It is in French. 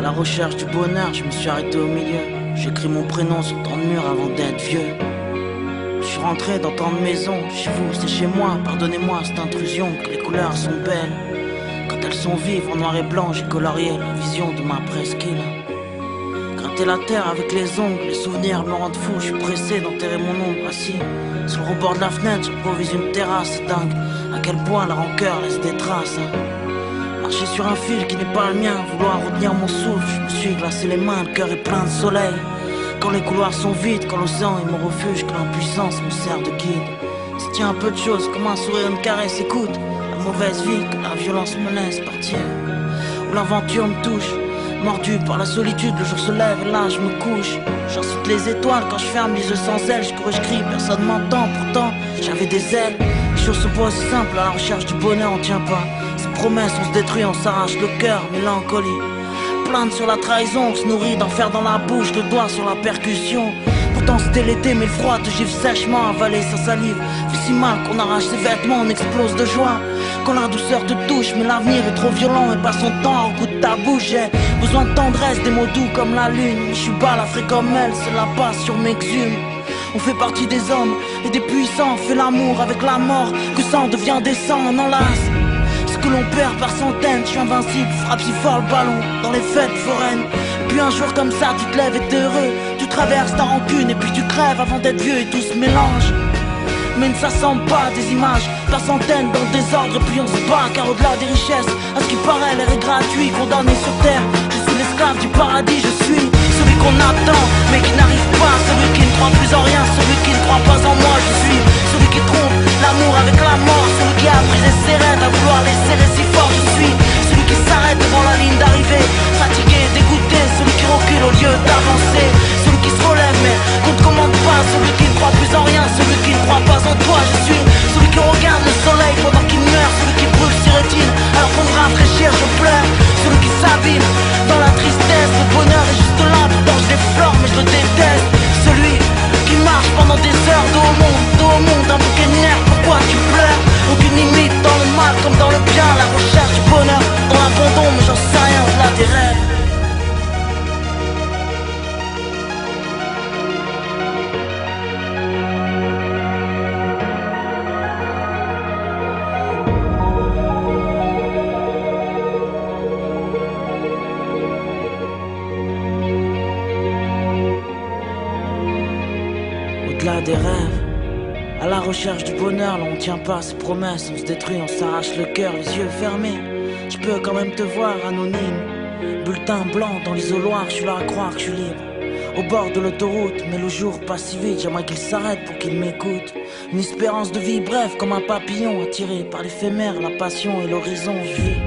la recherche du bonheur, je me suis arrêté au milieu. J'écris mon prénom sur tant de murs avant d'être vieux. Je suis rentré dans tant de maisons, chez vous, c'est chez moi. Pardonnez-moi cette intrusion, que les couleurs sont belles. Quand elles sont vives, en noir et blanc, j'ai colorié la vision de ma presqu'île. Gratter la terre avec les ongles, les souvenirs me rendent fou. Je suis pressé d'enterrer mon ombre assis sur le rebord de la fenêtre, j'improvise une terrasse. C'est dingue à quel point la rancœur laisse des traces. Marcher sur un fil qui n'est pas le mien, vouloir retenir mon souffle. Je me suis glacé les mains, le cœur est plein de soleil. Quand les couloirs sont vides, quand l'océan est mon refuge, que l'impuissance me sert de guide. Se tient un peu de choses, comme un sourire, une caresse, écoute la mauvaise vie, que la violence me laisse partir. Où l'aventure me touche, mordu par la solitude, le jour se lève et là je me couche. J'insulte les étoiles quand je ferme les yeux sans elles. Je cours et je crie, personne m'entend, pourtant j'avais des ailes. Les choses se posent simples, à la recherche du bonheur on tient pas. Ces promesses on se détruit, on s'arrache le cœur, mélancolie. Plainte sur la trahison, on se nourrit d'enfer dans la bouche, le doigt sur la percussion. Pourtant c'était l'été mais le froid te gifle sèchement, avaler sa salive fait si mal qu'on arrache ses vêtements, on explose de joie. Quand la douceur te touche, mais l'avenir est trop violent et passe son temps au goût de ta bouche. J'ai besoin de tendresse, des mots doux comme la lune. Je suis balafré comme elle, c'est la passion m'exhume. On fait partie des hommes et des puissants, on fait l'amour avec la mort, que ça en devient des sangs, on enlace ce que l'on perd par centaines. Je suis invincible, frappe si fort le ballon dans les fêtes foraines. Et puis un jour comme ça tu te lèves et t'es heureux. Tu traverses ta rancune et puis tu crèves avant d'être vieux et tout se mélange. Mais ne s'assemble pas des images par centaines dans le désordre. Et puis on se bat car au-delà des richesses, à ce qui paraît l'air est gratuit. Condamné sur terre, je suis l'esclave du paradis. Je suis celui qu'on attend mais qui n'arrive pas, celui qui ne croit plus en rien, celui qui ne croit pas en moi. Je suis celui qui trompe l'amour avec la mort, celui qui a brisé ses rêves à vouloir les serrer si fort. Je suis celui qui s'arrête devant la ligne d'arrivée, fatigué, dégoûté, celui qui recule au lieu d'avancer, celui qui se relève mais qu'on ne commande pas, celui qui ne croit plus en rien, celui qui ne croit pas en toi. Je suis celui qui regarde le soleil pendant qu'il meurt, celui qui brûle ses rétines alors qu'on me rafraîchir je pleure, celui qui s'abîme dans la tristesse. Le bonheur est juste là, pourtant je l'effleure mais je le déteste. Celui qui marche pendant des heures dos au monde, un bouquet de nerfs, pourquoi tu pleures? Aucune limite dans le mal comme dans le bien, la recherche du bonheur dans l'abandon, mais j'en sais rien, au-delà des rêves. Au-delà des rêves, à la recherche du bonheur, là on tient pas ses promesses, on se détruit, on s'arrache le cœur, les yeux fermés. Je peux quand même te voir anonyme, bulletin blanc dans l'isoloir, je suis là à croire que je suis libre. Au bord de l'autoroute, mais le jour passe si vite, j'aimerais qu'il s'arrête pour qu'il m'écoute. Une espérance de vie brève comme un papillon attiré par l'éphémère, la passion et l'horizon, je vis